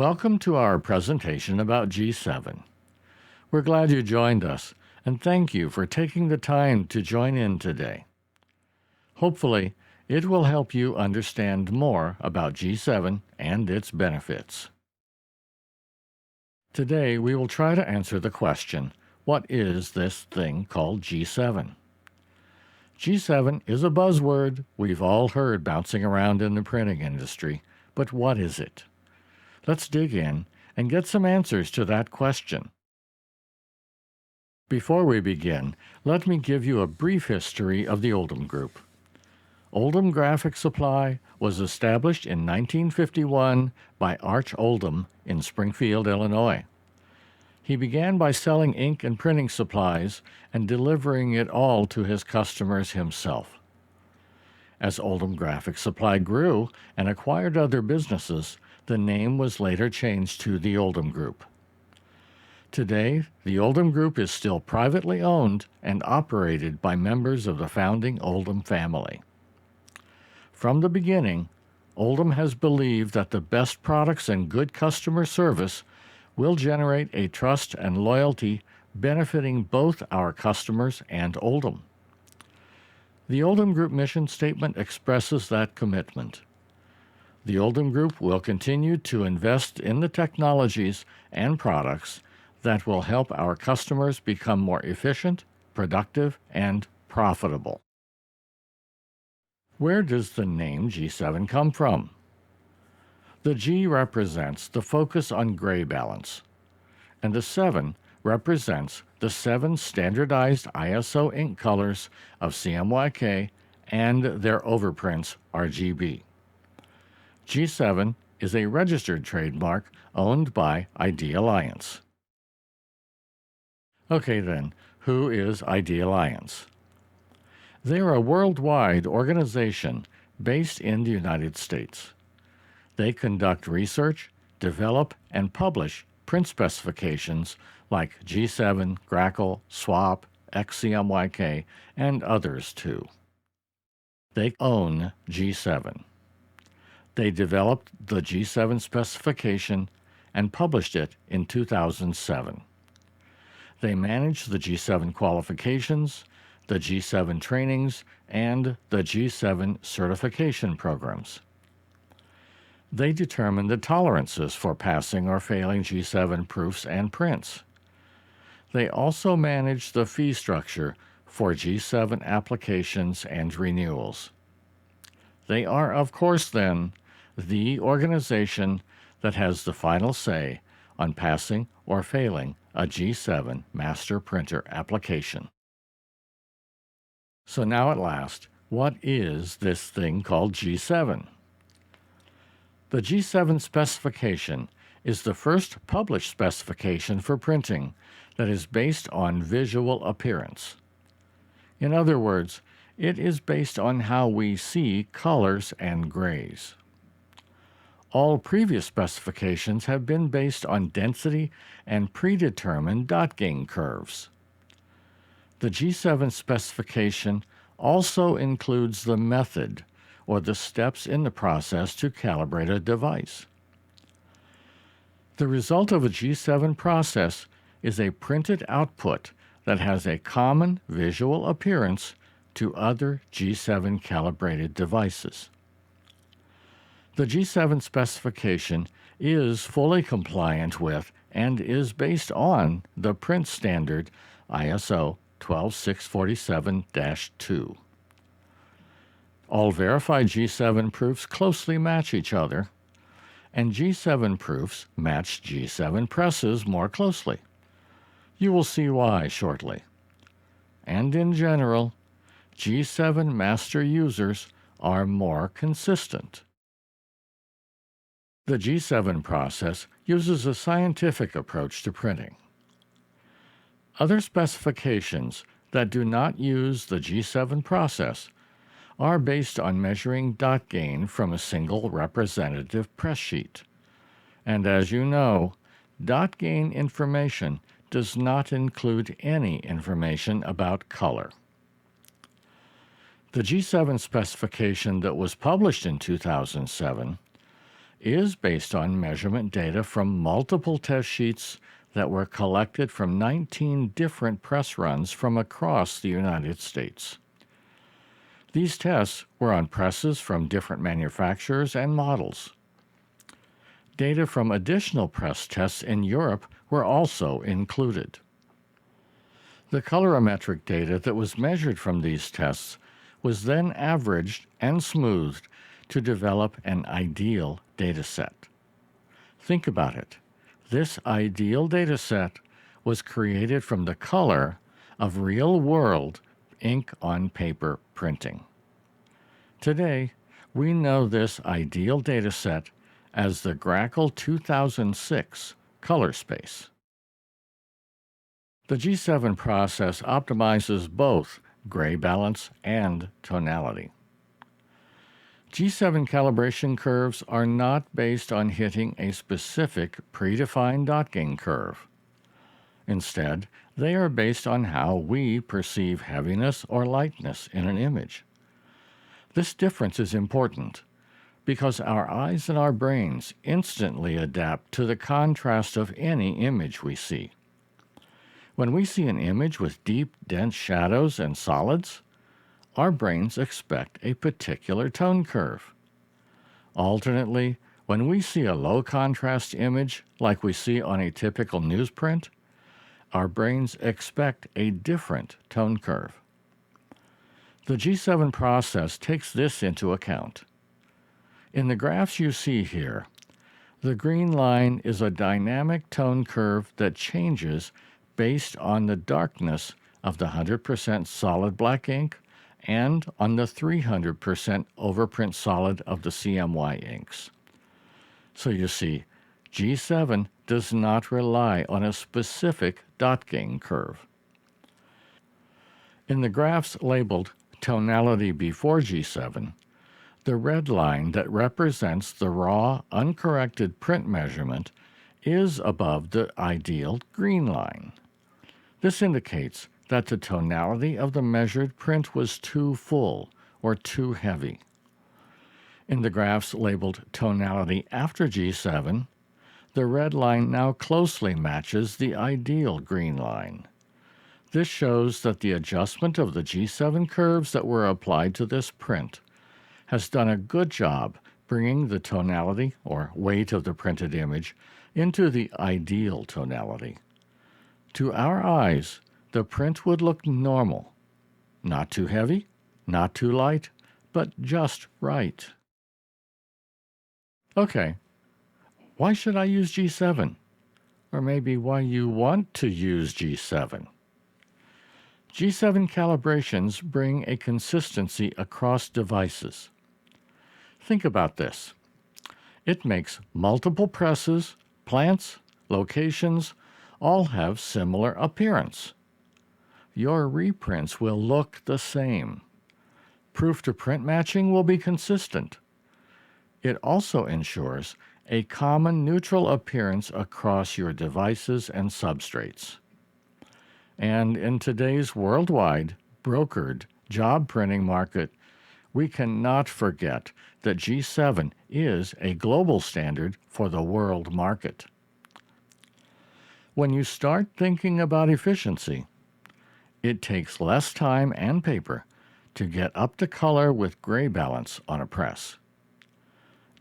Welcome to our presentation about G7. We're glad you joined us, and thank you for taking the time to join in today. Hopefully, it will help you understand more about G7 and its benefits. Today, we will try to answer the question, what is this thing called G7? G7 is a buzzword we've all heard bouncing around in the printing industry, but what is it? Let's dig in and get some answers to that question. Before we begin, let me give you a brief history of the Oldham Group. Oldham Graphic Supply was established in 1951 by Arch Oldham in Springfield, Illinois. He began by selling ink and printing supplies and delivering it all to his customers himself. As Oldham Graphic Supply grew and acquired other businesses, the name was later changed to the Oldham Group. Today, the Oldham Group is still privately owned and operated by members of the founding Oldham family. From the beginning, Oldham has believed that the best products and good customer service will generate a trust and loyalty benefiting both our customers and Oldham. The Oldham Group mission statement expresses that commitment. The Oldham Group will continue to invest in the technologies and products that will help our customers become more efficient, productive, and profitable. Where does the name G7 come from? The G represents the focus on gray balance, and the 7 represents the 7 standardized ISO ink colors of CMYK and their overprints RGB. G7 is a registered trademark owned by ID Alliance. Okay then, who is ID Alliance? They're a worldwide organization based in the United States. They conduct research, develop, and publish print specifications like G7, Grackle, SWAP, XCMYK, and others too. They own G7. They developed the G7 specification and published it in 2007. They manage the G7 qualifications, the G7 trainings, and the G7 certification programs. They determine the tolerances for passing or failing G7 proofs and prints. They also manage the fee structure for G7 applications and renewals. They are, of course, then, the organization that has the final say on passing or failing a G7 master printer application. So now at last, what is this thing called G7? The G7 specification is the first published specification for printing that is based on visual appearance. In other words, it is based on how we see colors and grays. All previous specifications have been based on density and predetermined dot gain curves. The G7 specification also includes the method, or the steps in the process to calibrate a device. The result of a G7 process is a printed output that has a common visual appearance to other G7 calibrated devices. The G7 specification is fully compliant with and is based on the print standard ISO 12647-2. All verified G7 proofs closely match each other, and G7 proofs match G7 presses more closely. You will see why shortly. And in general, G7 master users are more consistent. The G7 process uses a scientific approach to printing. Other specifications that do not use the G7 process are based on measuring dot gain from a single representative press sheet. And as you know, dot gain information does not include any information about color. The G7 specification that was published in 2007 is based on measurement data from multiple test sheets that were collected from 19 different press runs from across the United States. These tests were on presses from different manufacturers and models. Data from additional press tests in Europe were also included. The colorimetric data that was measured from these tests was then averaged and smoothed to develop an ideal data set. Think about it. This ideal data set was created from the color of real-world ink on paper printing. Today, we know this ideal data set as the Grackle 2006 color space. The G7 process optimizes both gray balance and tonality. G7 calibration curves are not based on hitting a specific predefined dot gain curve. Instead, they are based on how we perceive heaviness or lightness in an image. This difference is important because our eyes and our brains instantly adapt to the contrast of any image we see. When we see an image with deep, dense shadows and solids, our brains expect a particular tone curve. Alternately, when we see a low-contrast image like we see on a typical newsprint, our brains expect a different tone curve. The G7 process takes this into account. In the graphs you see here, the green line is a dynamic tone curve that changes based on the darkness of the 100% solid black ink and on the 300% overprint solid of the CMY inks. So you see, G7 does not rely on a specific dot gain curve. In the graphs labeled Tonality before G7, the red line that represents the raw, uncorrected print measurement is above the ideal green line. This indicates that the tonality of the measured print was too full or too heavy. In the graphs labeled Tonality after G7, the red line now closely matches the ideal green line. This shows that the adjustment of the G7 curves that were applied to this print has done a good job bringing the tonality or weight of the printed image into the ideal tonality. To our eyes, the print would look normal. Not too heavy, not too light, but just right. Okay, why should I use G7? Or maybe why you want to use G7? G7 calibrations bring a consistency across devices. Think about this. It makes multiple presses, plants, locations, all have similar appearance. Your reprints will look the same. Proof-to-print matching will be consistent. It also ensures a common neutral appearance across your devices and substrates. And in today's worldwide, brokered, job printing market, we cannot forget that G7 is a global standard for the world market. When you start thinking about efficiency, it takes less time and paper to get up to color with gray balance on a press.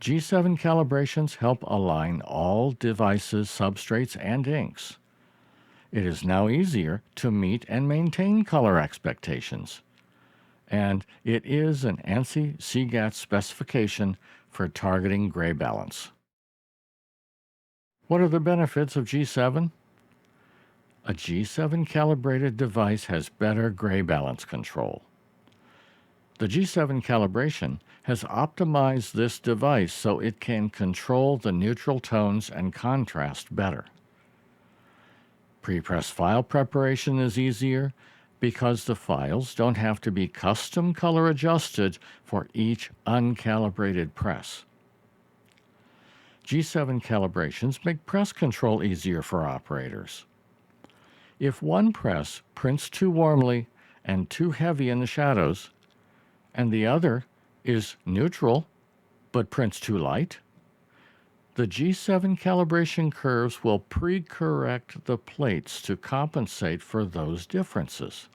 G7 calibrations help align all devices, substrates, and inks. It is now easier to meet and maintain color expectations. And it is an ANSI CGAT specification for targeting gray balance. What are the benefits of G7? A G7 calibrated device has better gray balance control. The G7 calibration has optimized this device so it can control the neutral tones and contrast better. Pre-press file preparation is easier because the files don't have to be custom color adjusted for each uncalibrated press. G7 calibrations make press control easier for operators. If one press prints too warmly and too heavy in the shadows, and the other is neutral but prints too light, The G7 calibration curves will pre-correct the plates to compensate for those differences.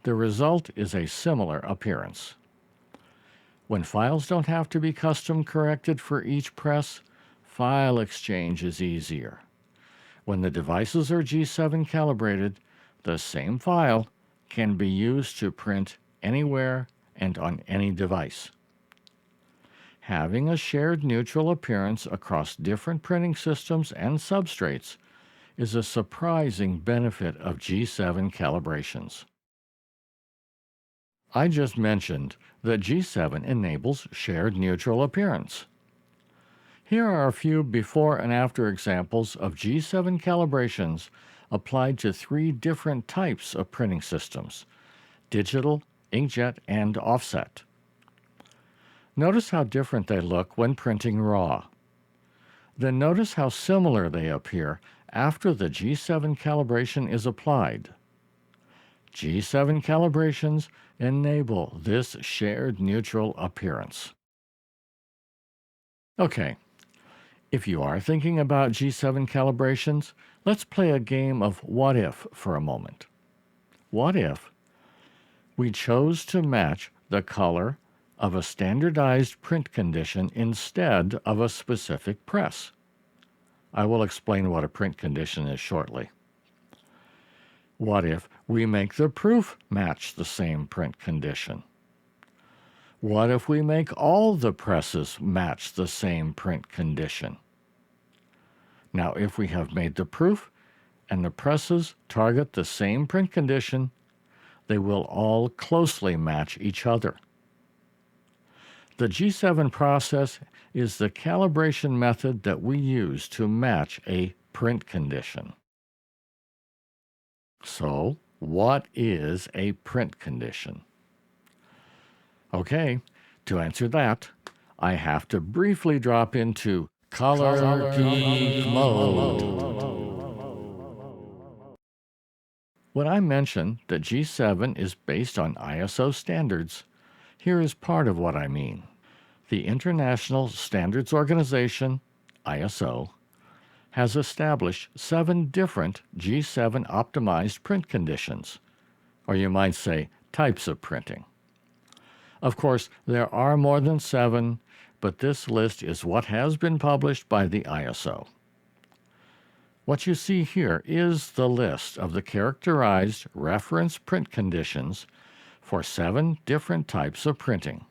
The result is a similar appearance. When files don't have to be custom corrected for each press, file exchange is easier. When the devices are G7 calibrated, the same file can be used to print anywhere and on any device. Having a shared neutral appearance across different printing systems and substrates is a surprising benefit of G7 calibrations. I just mentioned that G7 enables shared neutral appearance. Here are a few before and after examples of G7 calibrations applied to 3 different types of printing systems: digital, inkjet, and offset. Notice how different they look when printing raw. Then notice how similar they appear after the G7 calibration is applied. G7 calibrations enable this shared neutral appearance. Okay, if you are thinking about G7 calibrations, let's play a game of what if for a moment. What if we chose to match the color of a standardized print condition instead of a specific press? I will explain what a print condition is shortly. What if we make the proof match the same print condition? What if we make all the presses match the same print condition? Now, if we have made the proof and the presses target the same print condition, they will all closely match each other. The G7 process is the calibration method that we use to match a print condition. So, what is a print condition? Okay, to answer that, I have to briefly drop into Color Geek mode. When I mention that G7 is based on ISO standards, here is part of what I mean. The International Standards Organization, ISO, has established 7 different G7 optimized print conditions, or you might say types of printing. Of course, there are more than 7, but this list is what has been published by the ISO. What you see here is the list of the characterized reference print conditions for 7 different types of printing.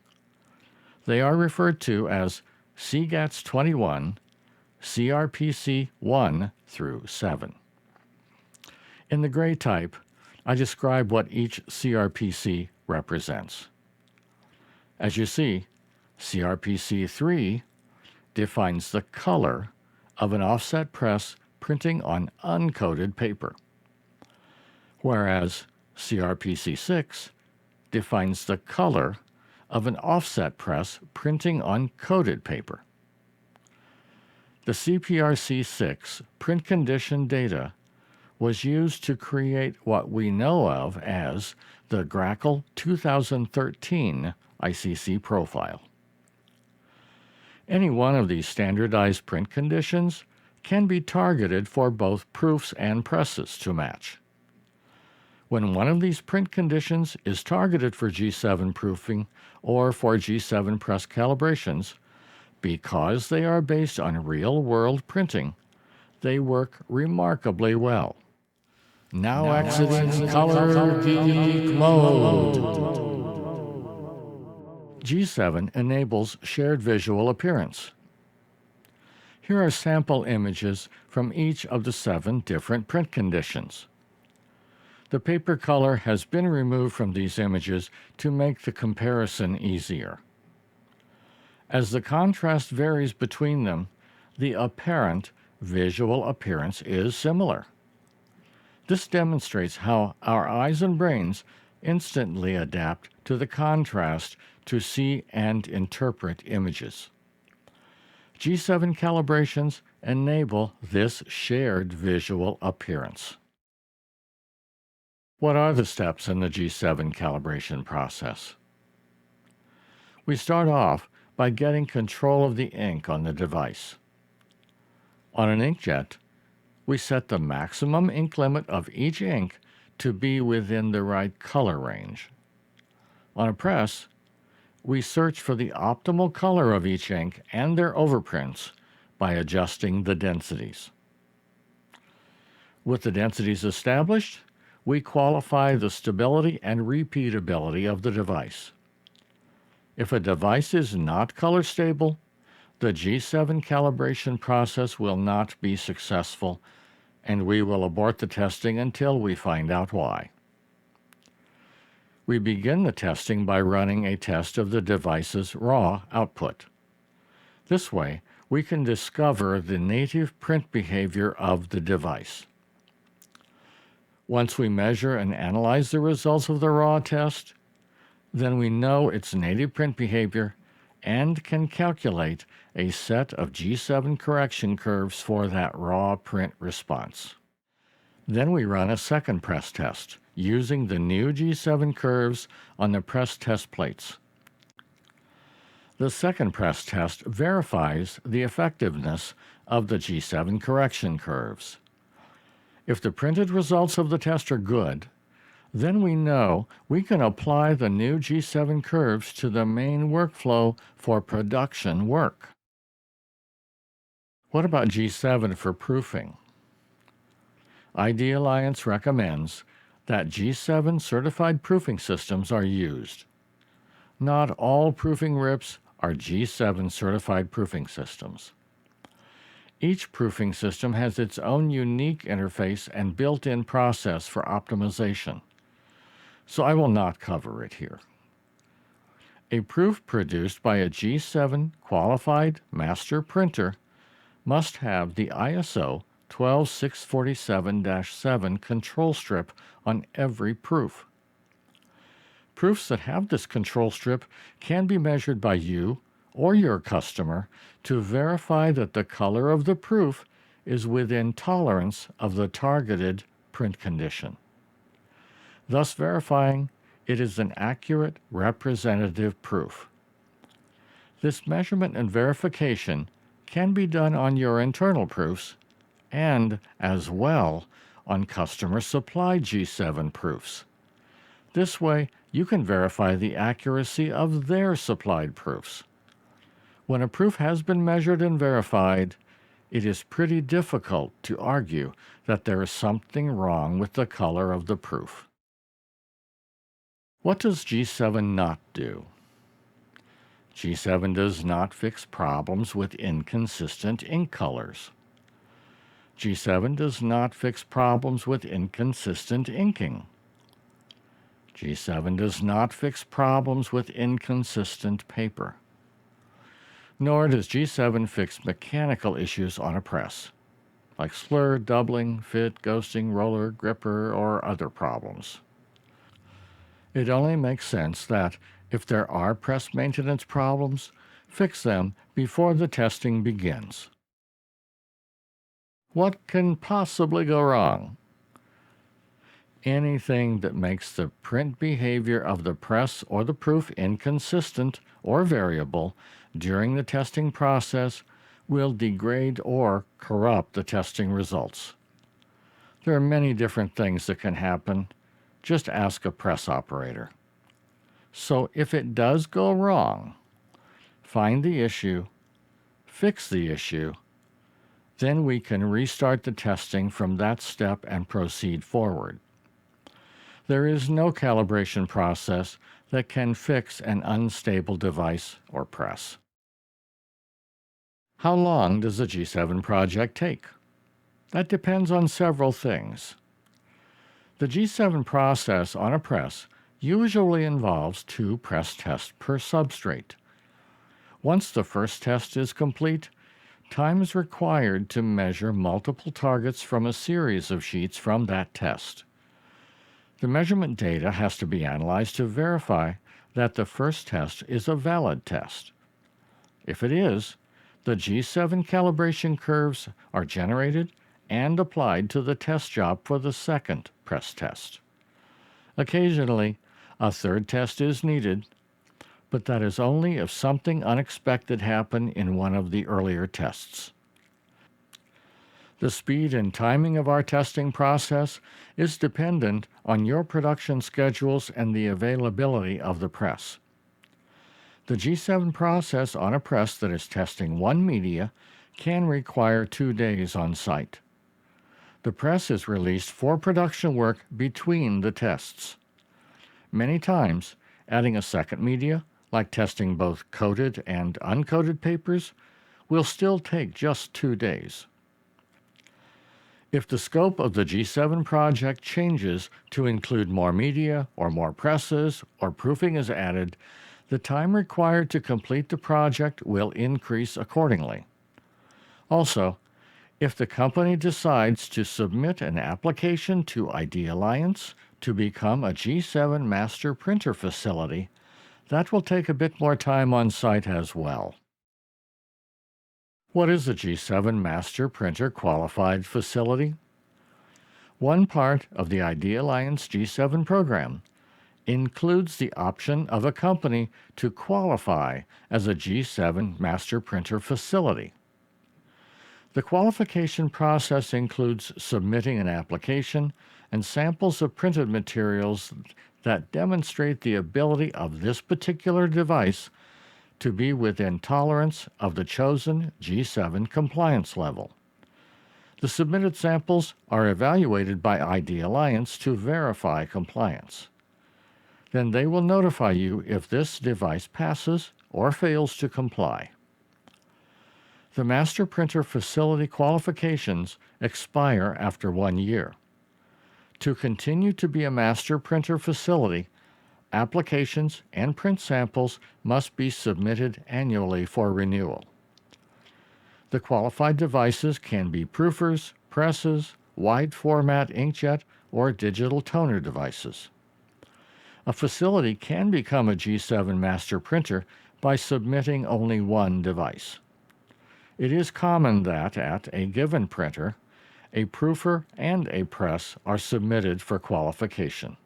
They are referred to as CGATS 21, CRPC 1 through 7. In the gray type, I describe what each CRPC represents. As you see, CRPC 3 defines the color of an offset press printing on uncoated paper, whereas CRPC 6 defines the color of an offset press printing on coated paper. The CPRC6 print condition data was used to create what we know of as the Grackle 2013 ICC profile. Any one of these standardized print conditions can be targeted for both proofs and presses to match. When one of these print conditions is targeted for G7 proofing or for G7 press calibrations, because they are based on real-world printing, they work remarkably well. Now exiting Color Geek mode. G7 enables shared visual appearance. Here are sample images from each of the 7 different print conditions. The paper color has been removed from these images to make the comparison easier. As the contrast varies between them, the apparent visual appearance is similar. This demonstrates how our eyes and brains instantly adapt to the contrast to see and interpret images. G7 calibrations enable this shared visual appearance. What are the steps in the G7 calibration process? We start off by getting control of the ink on the device. On an inkjet, we set the maximum ink limit of each ink to be within the right color range. On a press, we search for the optimal color of each ink and their overprints by adjusting the densities. With the densities established, we qualify the stability and repeatability of the device. If a device is not color stable, the G7 calibration process will not be successful, and we will abort the testing until we find out why. We begin the testing by running a test of the device's raw output. This way, we can discover the native print behavior of the device. Once we measure and analyze the results of the raw test, then we know its native print behavior and can calculate a set of G7 correction curves for that raw print response. Then we run a second press test using the new G7 curves on the press test plates. The second press test verifies the effectiveness of the G7 correction curves. If the printed results of the test are good, then we know we can apply the new G7 curves to the main workflow for production work. What about G7 for proofing? ID Alliance recommends that G7 certified proofing systems are used. Not all proofing RIPs are G7 certified proofing systems. Each proofing system has its own unique interface and built-in process for optimization, so I will not cover it here. A proof produced by a G7 qualified master printer must have the ISO 12647-7 control strip on every proof. Proofs that have this control strip can be measured by you or your customer to verify that the color of the proof is within tolerance of the targeted print condition, thus verifying it is an accurate representative proof. This measurement and verification can be done on your internal proofs and, as well, on customer-supplied G7 proofs. This way, you can verify the accuracy of their supplied proofs. When a proof has been measured and verified, it is pretty difficult to argue that there is something wrong with the color of the proof. What does G7 not do? G7 does not fix problems with inconsistent ink colors. G7 does not fix problems with inconsistent inking. G7 does not fix problems with inconsistent paper. Nor does G7 fix mechanical issues on a press, like slur, doubling, fit, ghosting, roller, gripper, or other problems. It only makes sense that if there are press maintenance problems, fix them before the testing begins. What can possibly go wrong? Anything that makes the print behavior of the press or the proof inconsistent or variable during the testing process will degrade or corrupt the testing results. There are many different things that can happen. Just ask a press operator. So if it does go wrong, find the issue, fix the issue, then we can restart the testing from that step and proceed forward. There is no calibration process that can fix an unstable device or press. How long does a G7 project take? That depends on several things. The G7 process on a press usually involves 2 press tests per substrate. Once the first test is complete, time is required to measure multiple targets from a series of sheets from that test. The measurement data has to be analyzed to verify that the first test is a valid test. If it is, the G7 calibration curves are generated and applied to the test job for the second press test. Occasionally, a third test is needed, but that is only if something unexpected happened in one of the earlier tests. The speed and timing of our testing process is dependent on your production schedules and the availability of the press. The G7 process on a press that is testing one media can require 2 days on site. The press is released for production work between the tests. Many times, adding a second media, like testing both coated and uncoated papers, will still take just 2 days. If the scope of the G7 project changes to include more media or more presses or proofing is added, the time required to complete the project will increase accordingly. Also, if the company decides to submit an application to ID Alliance to become a G7 master printer facility, that will take a bit more time on site as well. What is a G7 master printer qualified facility? One part of the ID Alliance G7 program includes the option of a company to qualify as a G7 master printer facility. The qualification process includes submitting an application and samples of printed materials that demonstrate the ability of this particular device to be within tolerance of the chosen G7 compliance level. The submitted samples are evaluated by ID Alliance to verify compliance. Then they will notify you if this device passes or fails to comply. The master printer facility qualifications expire after 1 year. To continue to be a master printer facility, applications and print samples must be submitted annually for renewal. The qualified devices can be proofers, presses, wide format inkjet, or digital toner devices. A facility can become a G7 master printer by submitting only one device. It is common that at a given printer, a proofer and a press are submitted for qualification.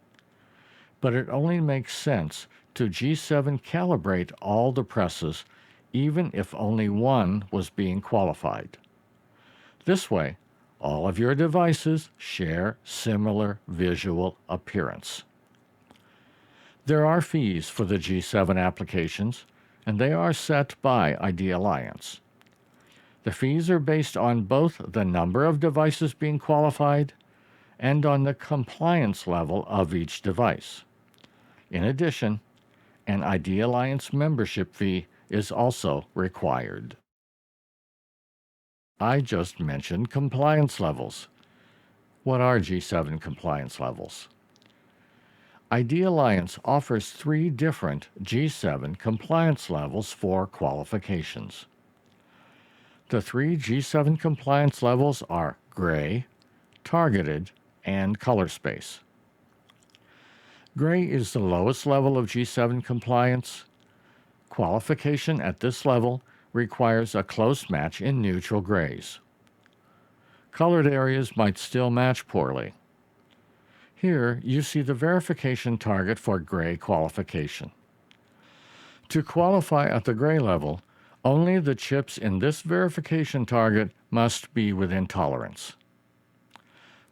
But it only makes sense to G7 calibrate all the presses, even if only one was being qualified. This way, all of your devices share similar visual appearance. There are fees for the G7 applications, and they are set by ID Alliance. The fees are based on both the number of devices being qualified and on the compliance level of each device. In addition, an ID Alliance membership fee is also required. I just mentioned compliance levels. What are G7 compliance levels? ID Alliance offers 3 different G7 compliance levels for qualifications. The 3 G7 compliance levels are gray, targeted, and color space. Gray is the lowest level of G7 compliance. Qualification at this level requires a close match in neutral grays. Colored areas might still match poorly. Here you see the verification target for gray qualification. To qualify at the gray level, only the chips in this verification target must be within tolerance.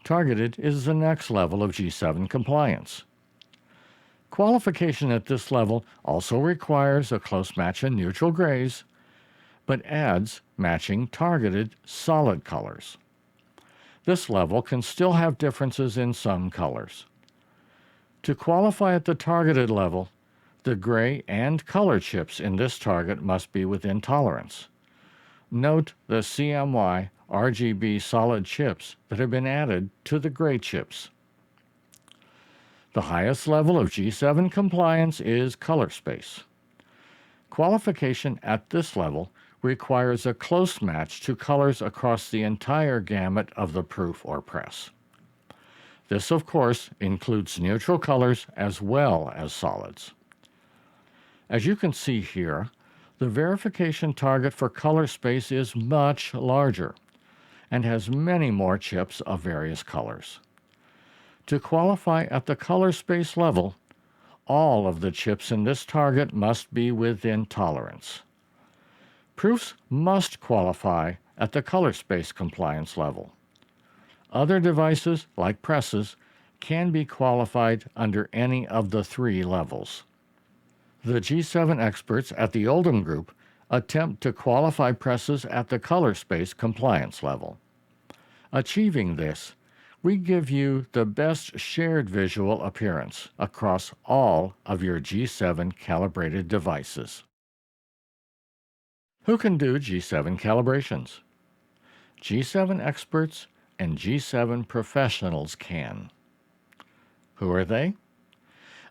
Targeted is the next level of G7 compliance. Qualification at this level also requires a close match in neutral grays, but adds matching targeted solid colors. This level can still have differences in some colors. To qualify at the targeted level, the gray and color chips in this target must be within tolerance. Note the CMY RGB solid chips that have been added to the gray chips. The highest level of G7 compliance is color space. Qualification at this level requires a close match to colors across the entire gamut of the proof or press. This, of course, includes neutral colors as well as solids. As you can see here, the verification target for color space is much larger and has many more chips of various colors. To qualify at the color space level, all of the chips in this target must be within tolerance. Proofs must qualify at the color space compliance level. Other devices, like presses, can be qualified under any of the three levels. The G7 experts at the Oldham Group attempt to qualify presses at the color space compliance level. Achieving this, we give you the best shared visual appearance across all of your G7 calibrated devices. Who can do G7 calibrations? G7 experts and G7 professionals can. Who are they?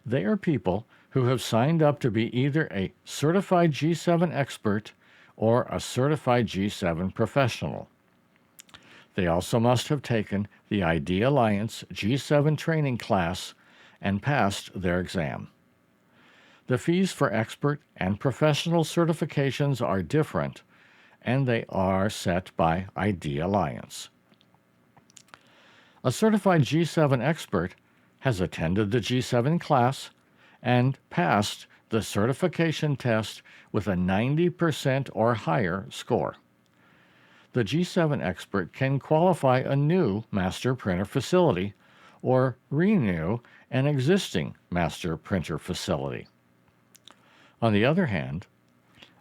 They are people who have signed up to be either a certified G7 expert or a certified G7 professional. They also must have taken the ID Alliance G7 training class and passed their exam. The fees for expert and professional certifications are different, and they are set by ID Alliance. A certified G7 expert has attended the G7 class and passed the certification test with a 90% or higher score. The G7 expert can qualify a new master printer facility or renew an existing master printer facility. On the other hand,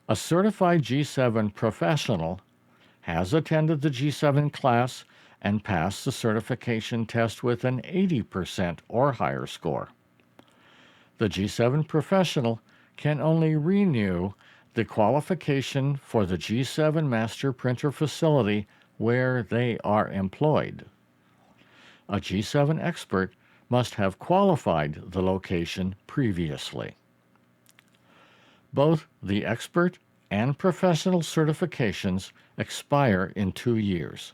a certified G7 professional has attended the G7 class and passed the certification test with an 80% or higher score. The G7 professional can only renew the qualification for the G7 master printer facility where they are employed. A G7 expert must have qualified the location previously. Both the expert and professional certifications expire in 2 years,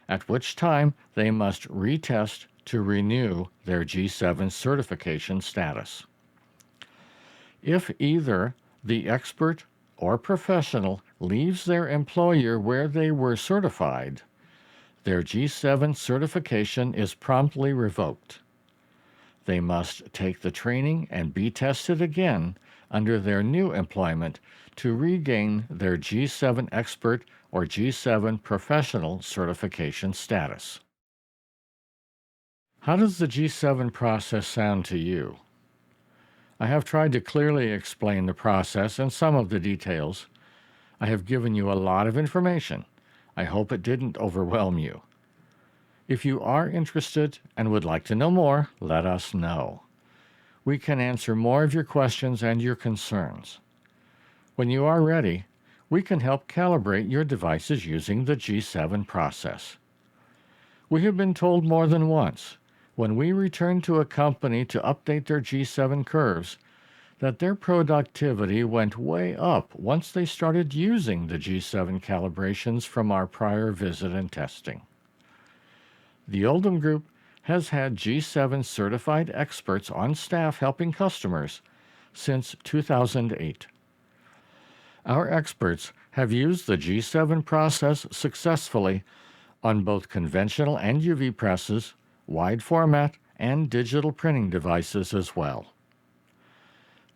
at which time they must retest to renew their G7 certification status. If either the expert or professional leaves their employer where they were certified, their G7 certification is promptly revoked. They must take the training and be tested again under their new employment to regain their G7 expert or G7 professional certification status. How does the G7 process sound to you? I have tried to clearly explain the process and some of the details. I have given you a lot of information. I hope it didn't overwhelm you. If you are interested and would like to know more, let us know. We can answer more of your questions and your concerns. When you are ready, we can help calibrate your devices using the G7 process. We have been told more than once, when we return to a company to update their G7 curves, that their productivity went way up once they started using the G7 calibrations from our prior visit and testing. The Oldham Group has had G7 certified experts on staff helping customers since 2008. Our experts have used the G7 process successfully on both conventional and UV presses, wide format, and digital printing devices as well.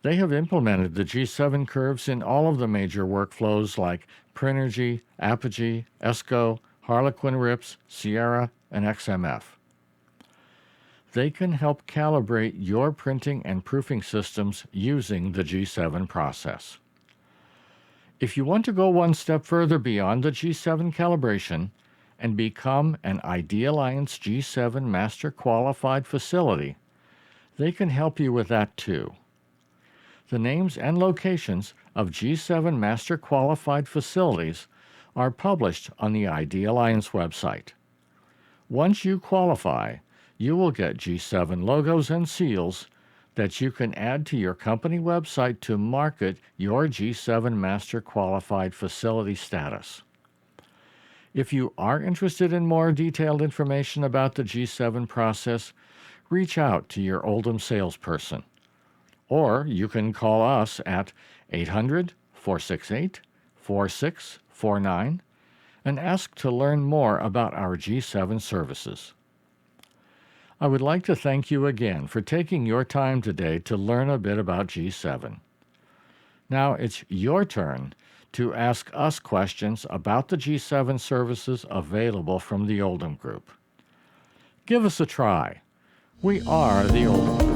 They have implemented the G7 curves in all of the major workflows like Prinergy, Apogee, ESCO, Harlequin Rips, Sierra, and XMF. They can help calibrate your printing and proofing systems using the G7 process. If you want to go one step further beyond the G7 calibration and become an ID Alliance G7 Master Qualified facility, they can help you with that too. The names and locations of G7 Master Qualified facilities are published on the ID Alliance website. Once you qualify, you will get G7 logos and seals that you can add to your company website to market your G7 Master Qualified facility status. If you are interested in more detailed information about the G7 process, reach out to your Oldham salesperson. Or you can call us at 800-468-4649 and ask to learn more about our G7 services. I would like to thank you again for taking your time today to learn a bit about G7. Now it's your turn to ask us questions about the G7 services available from the Oldham Group. Give us a try. We are the Oldham Group.